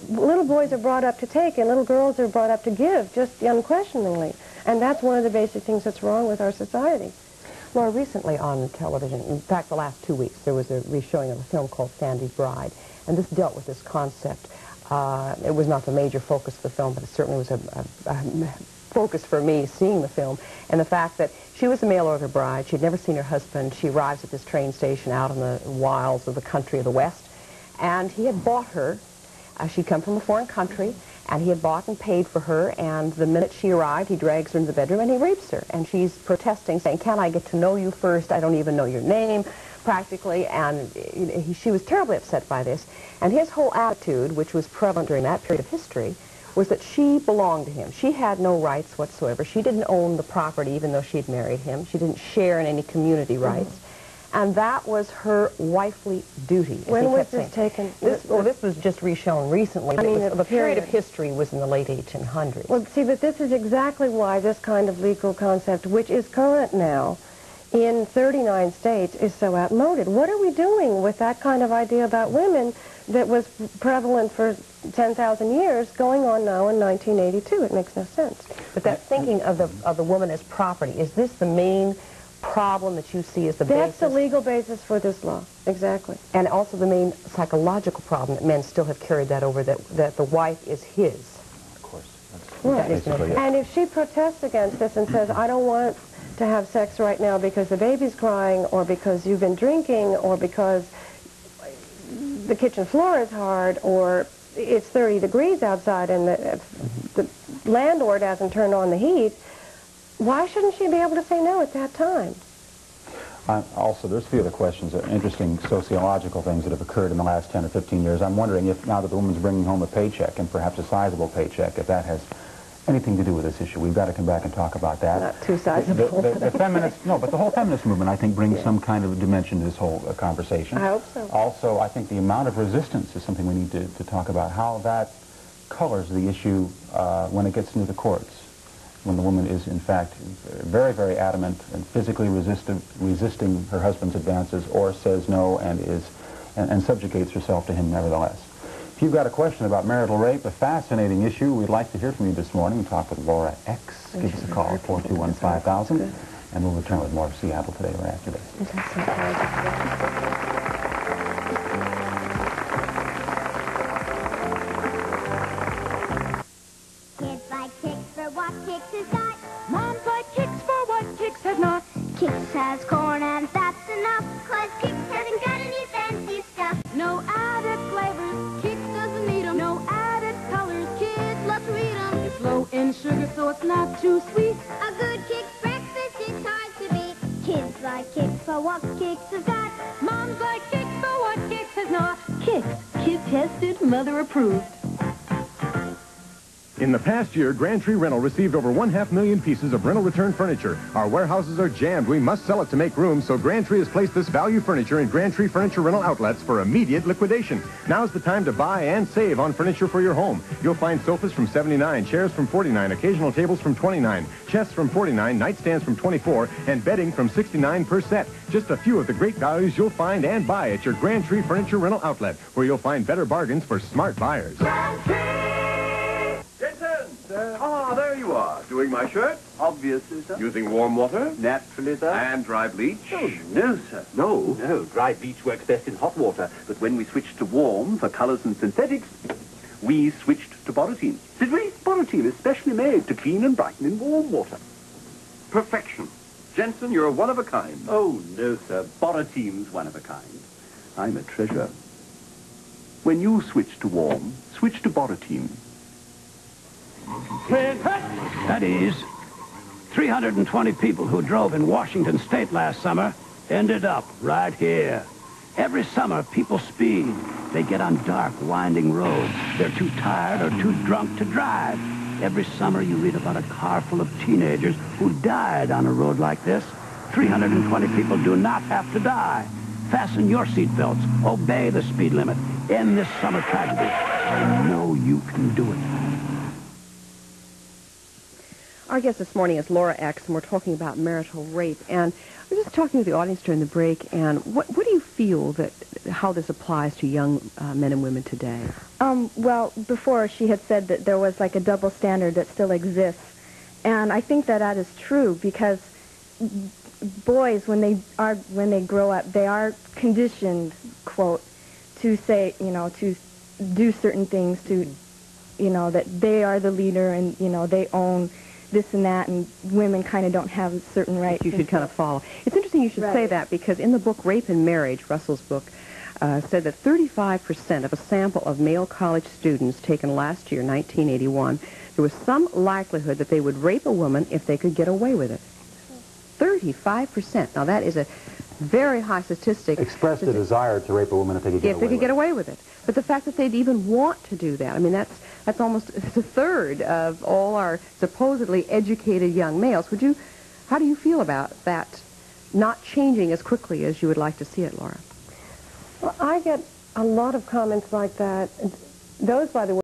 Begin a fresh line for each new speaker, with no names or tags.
And little boys are brought up to take, and little girls are brought up to give, just unquestioningly. And that's one of the basic things that's wrong with our society.
Laura, recently on television, in fact the last 2 weeks, there was a re-showing of a film called Sandy's Bride, and this dealt with this concept. It was not the major focus of the film, but it certainly was a focus for me seeing the film, and the fact that she was a mail-order bride. She'd never seen her husband. She arrives at this train station out in the wilds of the country of the West, and he had bought her. She'd come from a foreign country, and he had bought and paid for her, and the minute she arrived, he drags her into the bedroom and he rapes her. And she's protesting, saying, "Can I get to know you first? I don't even know your name," practically. And she was terribly upset by this. And his whole attitude, which was prevalent during that period of history, was that she belonged to him. She had no rights whatsoever. She didn't own the property, even though she had married him. She didn't share in any community rights. And that was her wifely duty.
When was this taken?
This was just reshown recently.
I mean,
the period of history was in the late 1800s.
Well, see, but this is exactly why this kind of legal concept, which is current now in 39 states, is so outmoded. What are we doing with that kind of idea about women that was prevalent for 10,000 years going on now in 1982? It makes no sense.
But that thinking of the woman as property, is this the main problem that you see as the
basis?
That's
the legal basis for this law, exactly.
And also the main psychological problem that men still have carried that over, that the wife is his.
Of course.
Right. And if she protests against this and says, "I don't want to have sex right now because the baby's crying, or because you've been drinking, or because the kitchen floor is hard, or it's 30 degrees outside and the landlord hasn't turned on the heat," why shouldn't she be able to say no at that time?
Also, there's a few other questions, interesting sociological things that have occurred in the last 10 or 15 years. I'm wondering if, now that the woman's bringing home a paycheck, and perhaps a sizable paycheck, if that has anything to do with this issue. We've got to come back and talk about that.
Not too sizable.
The feminist, no, but the whole feminist movement, I think, brings some kind of dimension to this whole conversation.
I hope so.
Also, I think the amount of resistance is something we need to talk about, how that colors the issue when it gets into the courts, when the woman is, in fact, very, very adamant and physically resisting her husband's advances, or says no and subjugates herself to him nevertheless. If you've got a question about marital rape, a fascinating issue, we'd like to hear from you this morning. Talk with Laura X. Give us a call, 421-5000, and we'll return with more of Seattle Today right after this.
Kids like Kicks for what Kicks has got. Moms like Kicks for what Kicks has not. Kicks has corn and that's enough, 'cause Kicks hasn't got any fancy stuff. No added flavors, Kicks doesn't need 'em. No added colors, kids love to eat 'em. It's low in sugar, so it's not too sweet. A good Kicks breakfast is hard to beat. Kids like Kicks for what Kicks has got. Moms like Kicks for what Kicks has not.
Kicks, kid tested, mother approved.
In the past year, Grand Tree Rental received over 1/2 million pieces of rental return furniture. Our warehouses are jammed. We must sell it to make room, so Grand Tree has placed this value furniture in Grand Tree Furniture Rental outlets for immediate liquidation. Now's the time to buy and save on furniture for your home. You'll find sofas from $79, chairs from $49, occasional tables from $29, chests from $49, nightstands from $24, and bedding from $69 per set. Just a few of the great values you'll find and buy at your Grand Tree Furniture Rental outlet, where you'll find better bargains for smart buyers.
Grand Tree! There you are. Doing my shirt?
Obviously, sir.
Using warm water?
Naturally, sir.
And dry bleach?
Oh, no, sir.
No?
No, dry bleach works best in hot water. But when we switched to warm for colors and synthetics, we switched to Borotine. Did we? Borotine is specially made to clean and brighten in warm water.
Perfection. Jensen, you're one of a kind.
Oh, no, sir. Borotine's one of a kind. I'm a treasure. When you switch to warm, switch to Borotine.
That is, 320 people who drove in Washington State last summer ended up right here. Every summer, people speed. They get on dark, winding roads. They're too tired or too drunk to drive. Every summer, you read about a car full of teenagers who died on a road like this. 320 people do not have to die. Fasten your seatbelts. Obey the speed limit. End this summer tragedy. I know you can do it.
Our guest this morning is Laura X, and we're talking about marital rape. And we're just talking with the audience during the break, and what do you feel that how this applies to young men and women today?
Well, before she had said that there was like a double standard that still exists, and I think that that is true because boys, when they grow up, they are conditioned, quote, to say, you know, to do certain things, to, you know, that they are the leader and, you know, they own this and that, and women kind of don't have certain rights.
You should kind of follow. It's interesting you should say that, because in the book Rape and Marriage, Russell's book, said that 35% of a sample of male college students taken last year, 1981, there was some likelihood that they would rape a woman if they could get away with it. 35%. Now that is a very high statistic.
Expressed a desire to rape a woman if they could get away with it.
But the fact that they'd even want to do that, I mean, that's it's a third of all our supposedly educated young males. How do you feel about that not changing as quickly as you would like to see it, Laura?
Well, I get a lot of comments like that. Those, by the way,